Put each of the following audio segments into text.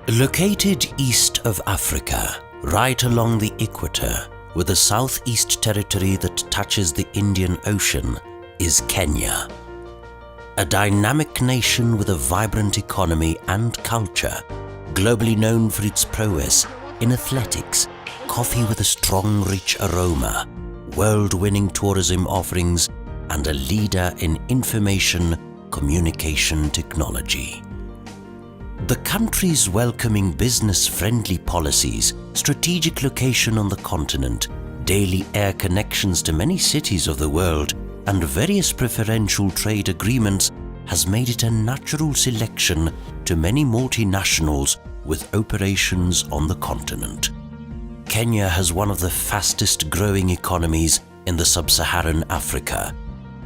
Located east of Africa, right along the equator, with a southeast territory that touches the Indian Ocean, is Kenya. A dynamic nation with a vibrant economy and culture, globally known for its prowess in athletics, coffee with a strong, rich aroma, world-winning tourism offerings, and a leader in information communication technology. The country's welcoming business-friendly policies, strategic location on the continent, daily air connections to many cities of the world, and various preferential trade agreements has made it a natural selection to many multinationals with operations on the continent. Kenya has one of the fastest growing economies in the sub-Saharan Africa.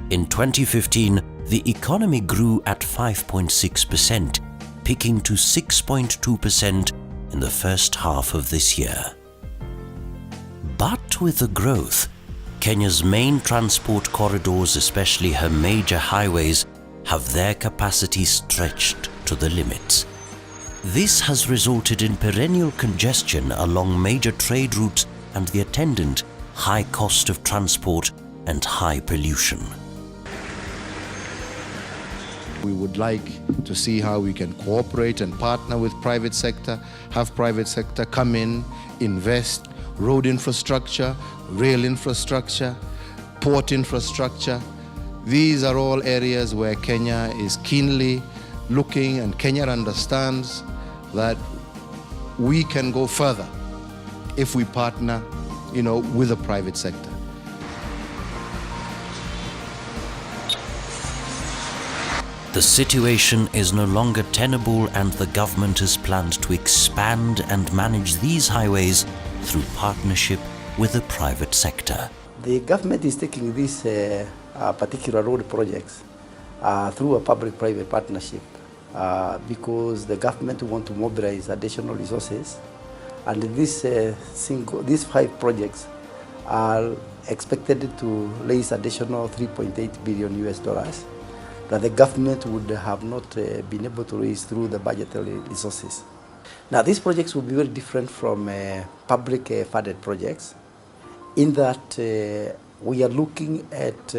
In 2015, the economy grew at 5.6%, peaking to 6.2% in the first half of this year. But with the growth, Kenya's main transport corridors, especially her major highways, have their capacity stretched to the limits. This has resulted in perennial congestion along major trade routes and the attendant high cost of transport and high pollution. We would like to see how we can cooperate and partner with private sector, have private sector come in, invest, road infrastructure, rail infrastructure, port infrastructure. These are all areas where Kenya is keenly looking, and Kenya understands that we can go further if we partner, with the private sector. The situation is no longer tenable, and the government has planned to expand and manage these highways through partnership with the private sector. The government is taking these particular road projects through a public-private partnership because the government wants to mobilize additional resources, and these 5 projects are expected to raise additional $3.8 billion that the government would have not been able to raise through the budgetary resources. Now, these projects will be very different from public funded projects in that we are looking at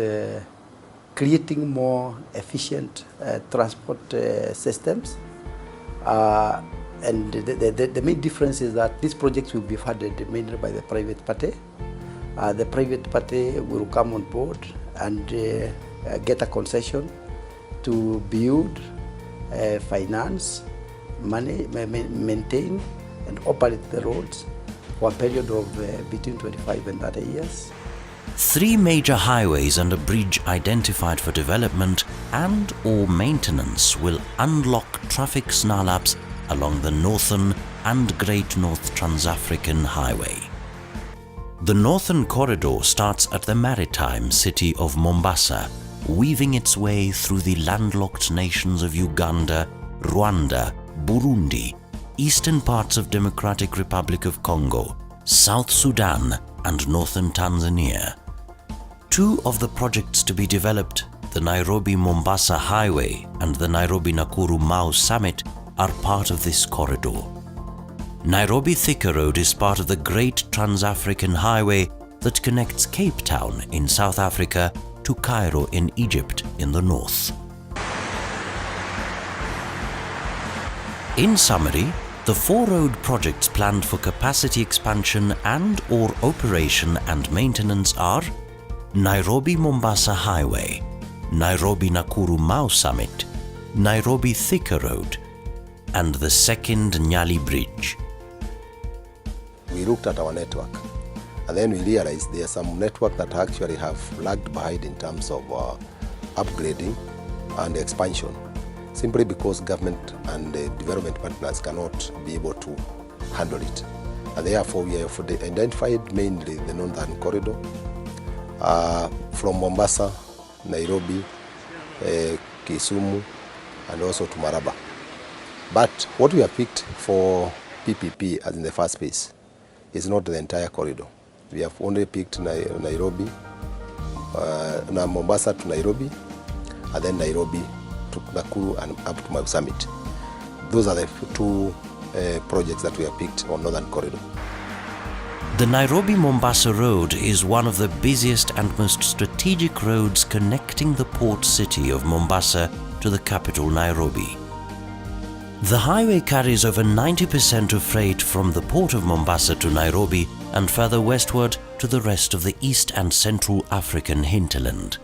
creating more efficient transport systems. And the main difference is that these projects will be funded mainly by the private party. The private party will come on board and get a concession to build, finance, maintain, and operate the roads for a period of between 25 and 30 years. 3 major highways and a bridge identified for development and/or maintenance will unlock traffic snarl-ups along the Northern and Great North Trans-African Highway. The Northern Corridor starts at the maritime city of Mombasa, weaving its way through the landlocked nations of Uganda, Rwanda, Burundi, eastern parts of Democratic Republic of Congo, South Sudan, and northern Tanzania. 2 of the projects to be developed, the Nairobi-Mombasa Highway and the Nairobi-Nakuru-Mau Summit, are part of this corridor. Nairobi-Thika Road is part of the Great Trans-African Highway that connects Cape Town in South Africa to Cairo in Egypt in the north. In summary, the 4 road projects planned for capacity expansion and/or operation and maintenance are Nairobi-Mombasa Highway, Nairobi-Nakuru-Mau Summit, Nairobi-Thika Road, and the second Nyali Bridge. We looked at our network, and then we realized there are some network that actually have lagged behind in terms of upgrading and expansion, simply because government and development partners cannot be able to handle it. And therefore, we have identified mainly the Northern Corridor from Mombasa, Nairobi, Kisumu, and also to Maraba. But what we have picked for PPP as in the first phase is not the entire corridor. We have only picked Nairobi, Mombasa to Nairobi, and then Nairobi to Nakuru and up to Mau Summit. Those are the 2 projects that we have picked on Northern Corridor. The Nairobi-Mombasa Road is one of the busiest and most strategic roads connecting the port city of Mombasa to the capital Nairobi. The highway carries over 90% of freight from the port of Mombasa to Nairobi and further westward to the rest of the East and Central African hinterland.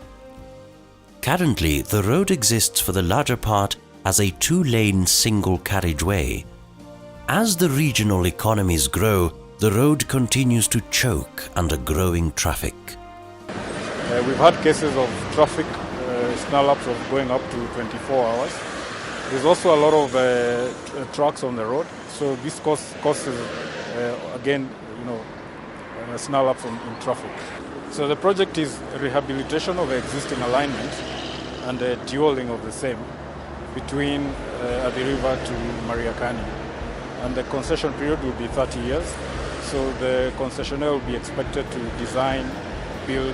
Currently, the road exists for the larger part as a two-lane single carriageway. As the regional economies grow, the road continues to choke under growing traffic. We've had cases of traffic snarl-ups of going up to 24 hours. There's also a lot of trucks on the road, so this causes again, snarl-ups in traffic. So the project is rehabilitation of existing alignments and dualing of the same between Athi River to Mariakani. And the concession period will be 30 years. So the concessionaire will be expected to design, build,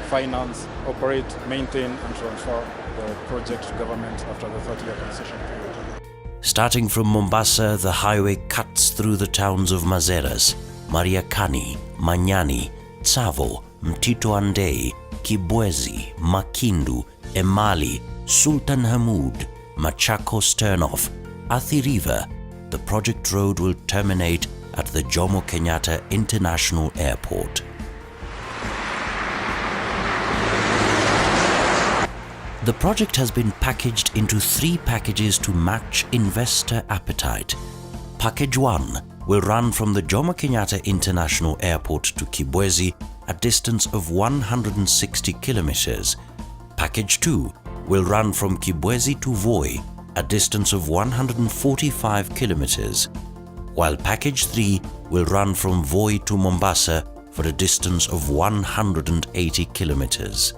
finance, operate, maintain and transfer the project to government after the 30-year concession period. Starting from Mombasa, the highway cuts through the towns of Mazeras, Mariakani, Manyani, Tsavo, Mtito Andei, Kibwezi, Makindu, Emali, Sultan Hamoud, Machakos turnoff, Athi River. The project road will terminate at the Jomo Kenyatta International Airport. The project has been packaged into 3 packages to match investor appetite. Package 1 will run from the Jomo Kenyatta International Airport to Kibwezi, a distance of 160 kilometers. Package 2 will run from Kibwezi to Voi, a distance of 145 kilometers, while Package 3 will run from Voi to Mombasa for a distance of 180 kilometers.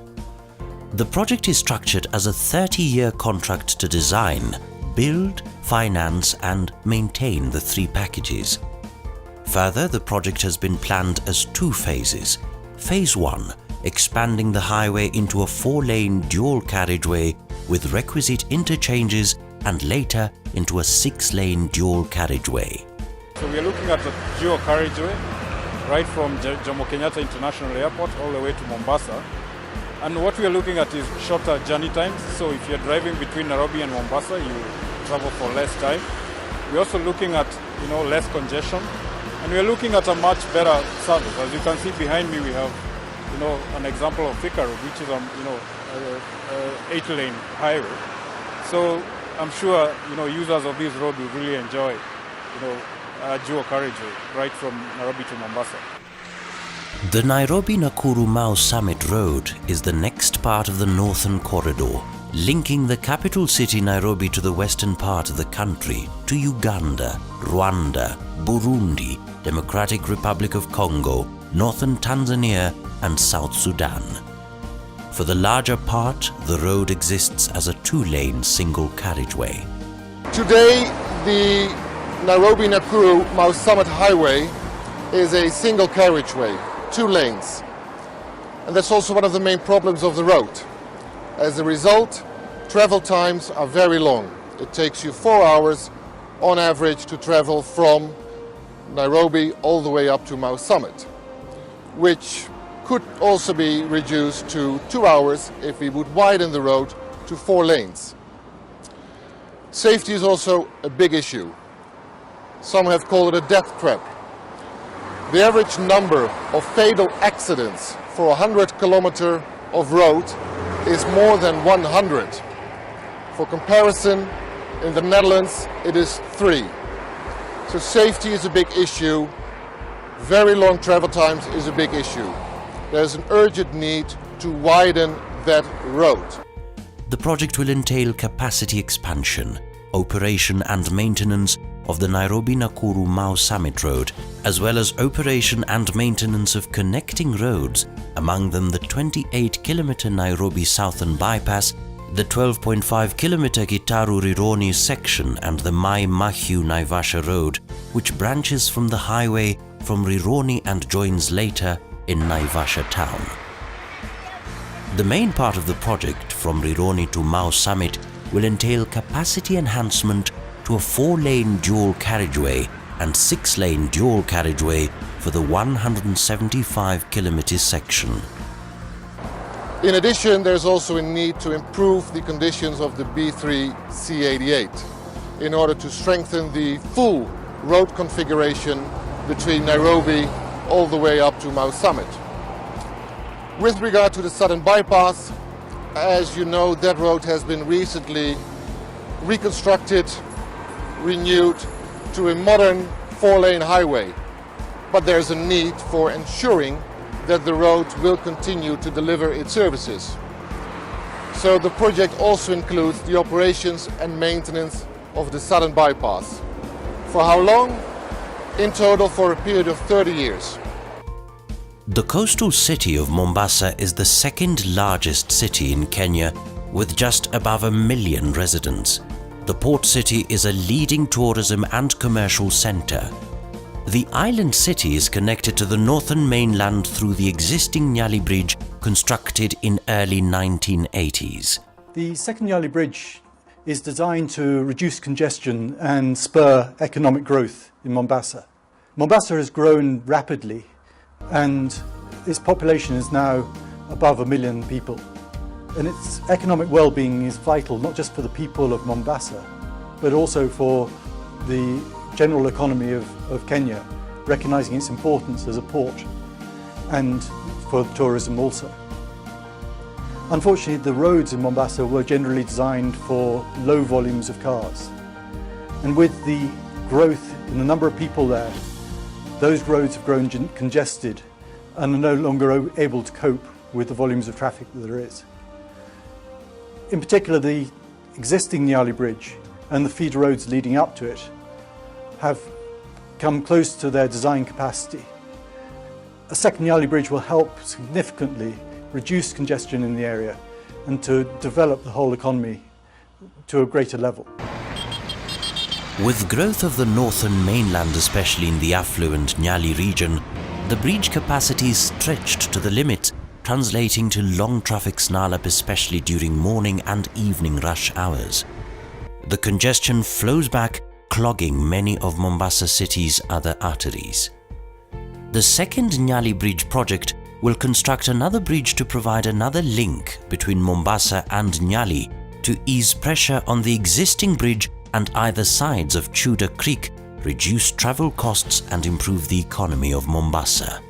The project is structured as a 30-year contract to design, build, finance and maintain the 3 packages. Further, the project has been planned as 2 phases. Phase 1, expanding the highway into a 4-lane dual carriageway with requisite interchanges, and later into a 6-lane dual carriageway. So we are looking at a dual carriageway right from Jomo Kenyatta International Airport all the way to Mombasa. And what we are looking at is shorter journey times. So if you're driving between Nairobi and Mombasa, you travel for less time. We're also looking at less congestion, and we're looking at a much better service. As you can see behind me, we have an example of Thika Road, which is a 8-lane highway. So I'm sure users of this road will really enjoy a dual carriageway right from Nairobi to Mombasa. The Nairobi-Nakuru-Mau Summit Road is the next part of the Northern Corridor, linking the capital city Nairobi to the western part of the country, to Uganda, Rwanda, Burundi, Democratic Republic of Congo, northern Tanzania and South Sudan. For the larger part, the road exists as a 2-lane single carriageway. Today, the Nairobi-Nakuru-Mau Summit Highway is a single carriageway, 2 lanes. And that's also one of the main problems of the road. As a result, travel times are very long. It takes you 4 hours on average to travel from Nairobi all the way up to Mau Summit, which could also be reduced to 2 hours if we would widen the road to 4 lanes. Safety is also a big issue. Some have called it a death trap. The average number of fatal accidents for 100 kilometers of road is more than 100. For comparison, in the Netherlands it is 3. So safety is a big issue. Very long travel times is a big issue. There's an urgent need to widen that road. The project will entail capacity expansion, operation and maintenance of the Nairobi-Nakuru-Mau Summit Road, as well as operation and maintenance of connecting roads, among them the 28-kilometer Nairobi Southern Bypass, the 12.5-kilometer Gitaru-Rironi section and the Mai Mahiu Naivasha Road, which branches from the highway from Rironi and joins later in Naivasha town. The main part of the project from Rironi to Mau Summit will entail capacity enhancement to a 4-lane dual carriageway and 6-lane dual carriageway for the 175-kilometre section. In addition, there's also a need to improve the conditions of the B3 C88 in order to strengthen the full road configuration between Nairobi all the way up to Mau Summit. With regard to the Southern Bypass, as you know, that road has been recently reconstructed, renewed to a modern 4-lane highway. But there's a need for ensuring that the road will continue to deliver its services. So the project also includes the operations and maintenance of the Southern Bypass. For how long? In total for a period of 30 years. The coastal city of Mombasa is the second largest city in Kenya with just above 1 million residents. The port city is a leading tourism and commercial centre. The island city is connected to the northern mainland through the existing Nyali Bridge constructed in early 1980s. The second Nyali Bridge is designed to reduce congestion and spur economic growth in Mombasa. Mombasa has grown rapidly and its population is now above 1 million people. And its economic well-being is vital not just for the people of Mombasa, but also for the general economy of Kenya, recognising its importance as a port and for tourism also. Unfortunately, the roads in Mombasa were generally designed for low volumes of cars. And with the growth in the number of people there, those roads have grown congested and are no longer able to cope with the volumes of traffic that there is. In particular, the existing Nyali Bridge and the feeder roads leading up to it have come close to their design capacity. A second Nyali Bridge will help significantly reduce congestion in the area and to develop the whole economy to a greater level. With growth of the northern mainland, especially in the affluent Nyali region, the bridge capacity is stretched to the limit, translating to long traffic snarl-up especially during morning and evening rush hours. The congestion flows back, clogging many of Mombasa city's other arteries. The second Nyali Bridge project will construct another bridge to provide another link between Mombasa and Nyali to ease pressure on the existing bridge and either sides of Chuda Creek, reduce travel costs and improve the economy of Mombasa.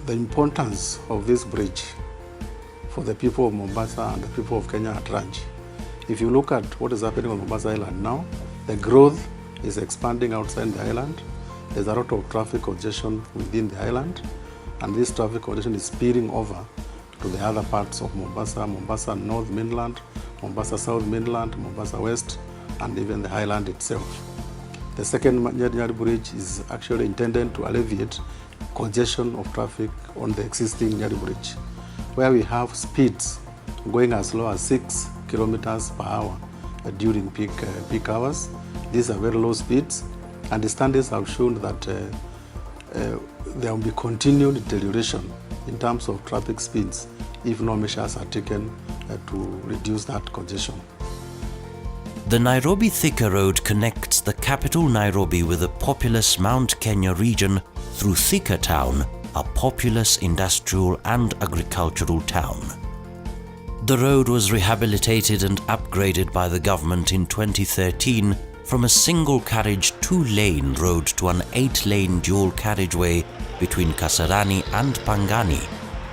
The importance of this bridge for the people of Mombasa and the people of Kenya at large. If you look at what is happening on Mombasa Island now, the growth is expanding outside the island. There's a lot of traffic congestion within the island, and this traffic congestion is spilling over to the other parts of Mombasa, Mombasa North Mainland, Mombasa South Mainland, Mombasa West, and even the highland itself. The second Nyali Bridge is actually intended to alleviate congestion of traffic on the existing Nyali Bridge, where we have speeds going as low as 6 kilometers per hour during peak hours. These are very low speeds, and the studies have shown that there will be continued deterioration in terms of traffic speeds if no measures are taken to reduce that congestion. The Nairobi Thika Road connects the capital Nairobi with the populous Mount Kenya region through Thika Town, a populous industrial and agricultural town. The road was rehabilitated and upgraded by the government in 2013 from a single carriage 2-lane road to an 8-lane dual carriageway between Kasarani and Pangani,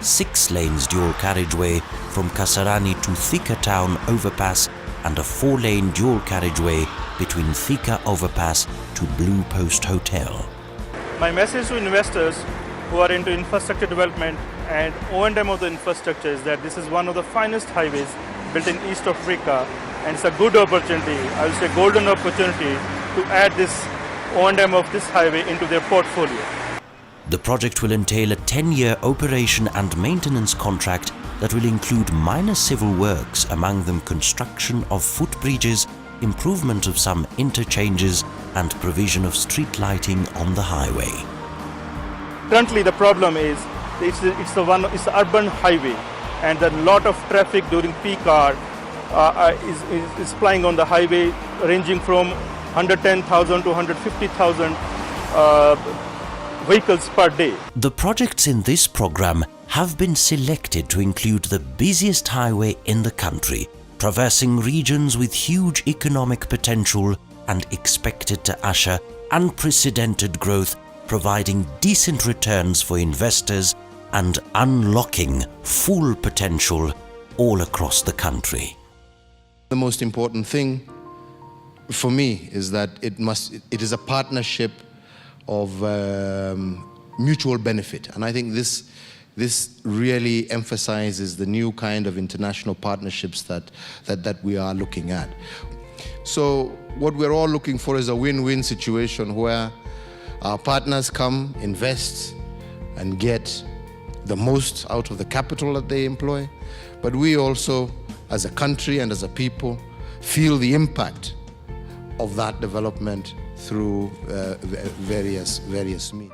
6 lanes dual carriageway from Kasarani to Thika Town overpass, and a 4-lane dual carriageway between Thika overpass to Blue Post Hotel. My message to investors who are into infrastructure development and O&M of the infrastructure is that this is one of the finest highways built in East Africa, and it's a good opportunity, I will say golden opportunity, to add this O&M of this highway into their portfolio. The project will entail a 10-year operation and maintenance contract that will include minor civil works, among them construction of footbridges, improvement of some interchanges, and provision of street lighting on the highway. Currently, the problem is it's the urban highway, and a lot of traffic during peak hour is plying on the highway, ranging from 110,000 to 150,000 vehicles per day. The projects in this program have been selected to include the busiest highway in the country, traversing regions with huge economic potential and expected to usher unprecedented growth, providing decent returns for investors and unlocking full potential all across the country. The most important thing for me is that it is a partnership of mutual benefit, and I think this really emphasizes the new kind of international partnerships that we are looking at. So what we're all looking for is a win-win situation where our partners come, invest, and get the most out of the capital that they employ, but we also, as a country and as a people, feel the impact of that development through various means.